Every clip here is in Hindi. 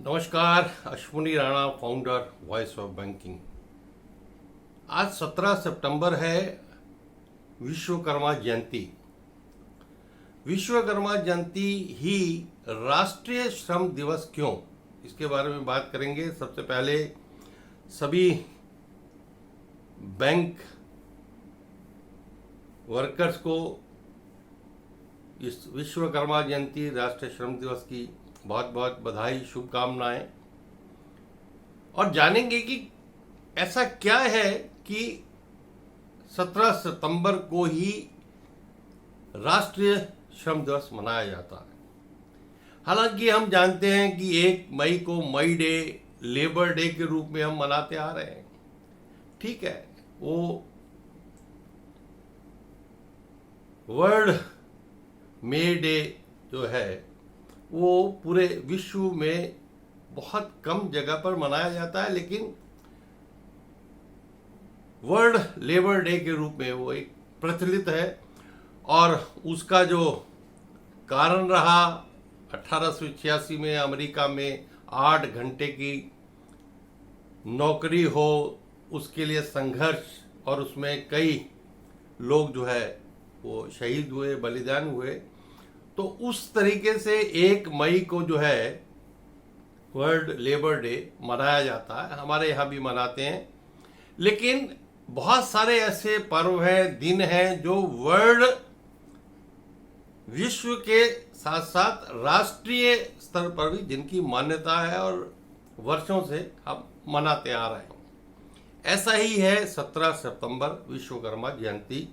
नमस्कार, Ashwini Rana, founder voice of banking. आज 17 सितंबर है, विश्वकर्मा जयंती। विश्वकर्मा जयंती ही राष्ट्रीय श्रम दिवस क्यों, इसके बारे में बात करेंगे। सबसे पहले सभी बैंक वर्कर्स को इस विश्वकर्मा जयंती राष्ट्रीय श्रम दिवस की बहुत बहुत बधाई, शुभकामनाएं। और जानेंगे कि ऐसा क्या है कि 17 सितंबर को ही राष्ट्रीय श्रम दिवस मनाया जाता है। हालांकि हम जानते हैं कि 1 मई को मई डे, लेबर डे के रूप में हम मनाते आ रहे हैं। ठीक है, वो वर्ल्ड मे डे जो है वो पूरे विश्व में बहुत कम जगह पर मनाया जाता है, लेकिन वर्ल्ड लेबर डे के रूप में वो एक प्रचलित है। और उसका जो कारण रहा, 1886 में अमेरिका में 8 घंटे की नौकरी हो, उसके लिए संघर्ष, और उसमें कई लोग जो है वो शहीद हुए, बलिदान हुए। तो उस तरीके से 1 मई को जो है वर्ल्ड लेबर डे मनाया जाता है। हमारे यहाँ भी मनाते हैं, लेकिन बहुत सारे ऐसे पर्व हैं, दिन हैं जो वर्ल्ड, विश्व के साथ साथ राष्ट्रीय स्तर पर भी जिनकी मान्यता है और वर्षों से हम मनाते आ रहे हैं। ऐसा ही है 17 सितंबर, विश्वकर्मा जयंती,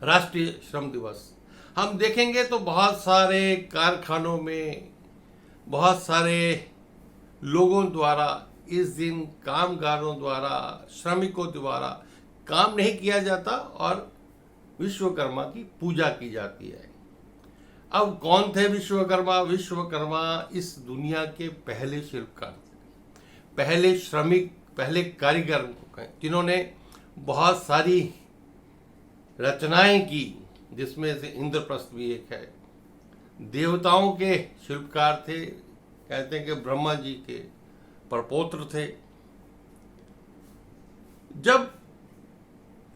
राष्ट्रीय श्रम दिवस। हम देखेंगे तो बहुत सारे कारखानों में बहुत सारे लोगों द्वारा इस दिन, कामगारों द्वारा, श्रमिकों द्वारा काम नहीं किया जाता और विश्वकर्मा की पूजा की जाती है। अब कौन थे विश्वकर्मा? विश्वकर्मा इस दुनिया के पहले शिल्पकार थे, पहले श्रमिक, पहले कारीगर, जिन्होंने बहुत सारी रचनाएं की, जिसमें से इंद्रप्रस्थ भी एक है। देवताओं के शिल्पकार थे, कहते हैं कि ब्रह्मा जी के परपौत्र थे। जब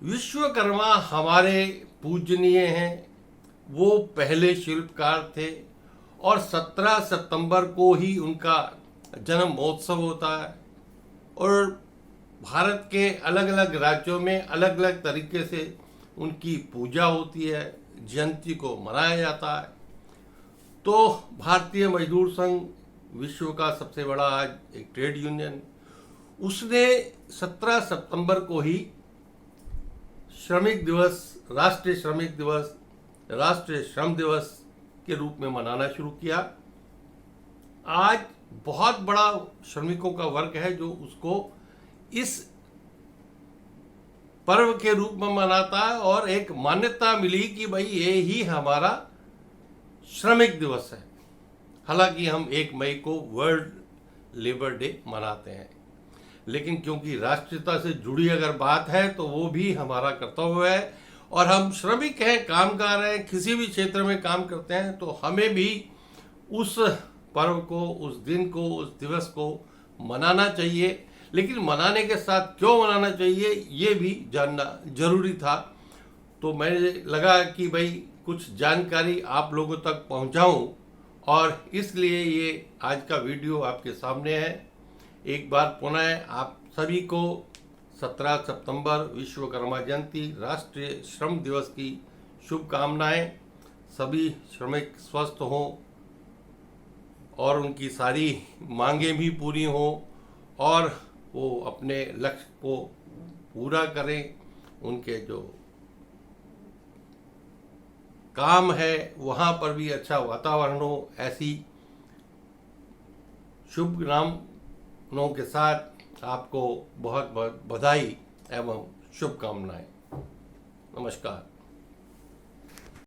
विश्वकर्मा हमारे पूजनीय हैं, वो पहले शिल्पकार थे और 17 सितंबर को ही उनका जन्म महोत्सव होता है। और भारत के अलग अलग राज्यों में अलग अलग तरीके से उनकी पूजा होती है, जयंती को मनाया जाता है। तो भारतीय मजदूर संघ, विश्व का सबसे बड़ा आज एक ट्रेड यूनियन, उसने 17 सितंबर को ही श्रमिक दिवस, राष्ट्रीय श्रमिक दिवस, राष्ट्रीय श्रम दिवस के रूप में मनाना शुरू किया। आज बहुत बड़ा श्रमिकों का वर्ग है जो उसको इस पर्व के रूप में मनाता है और एक मान्यता मिली कि भाई ये ही हमारा श्रमिक दिवस है। हालांकि हम 1 मई को वर्ल्ड लेबर डे मनाते हैं, लेकिन क्योंकि राष्ट्रीयता से जुड़ी अगर बात है तो वो भी हमारा कर्तव्य है। और हम श्रमिक हैं, कामगार हैं, किसी भी क्षेत्र में काम करते हैं, तो हमें भी उस पर्व को, उस दिन को, उस दिवस को मनाना चाहिए। लेकिन मनाने के साथ क्यों मनाना चाहिए ये भी जानना जरूरी था। तो मुझे लगा कि भाई कुछ जानकारी आप लोगों तक पहुंचाऊं, और इसलिए ये आज का वीडियो आपके सामने है। एक बार पुनः आप सभी को 17 सितंबर, विश्वकर्मा जयंती, राष्ट्रीय श्रम दिवस की शुभकामनाएं। सभी श्रमिक स्वस्थ हों और उनकी सारी मांगें भी पूरी हों और वो अपने लक्ष्य को पूरा करें। उनके जो काम है वहाँ पर भी अच्छा वातावरण हो। ऐसी शुभ कामनाओं के साथ आपको बहुत बहुत बधाई एवं शुभकामनाएं। नमस्कार।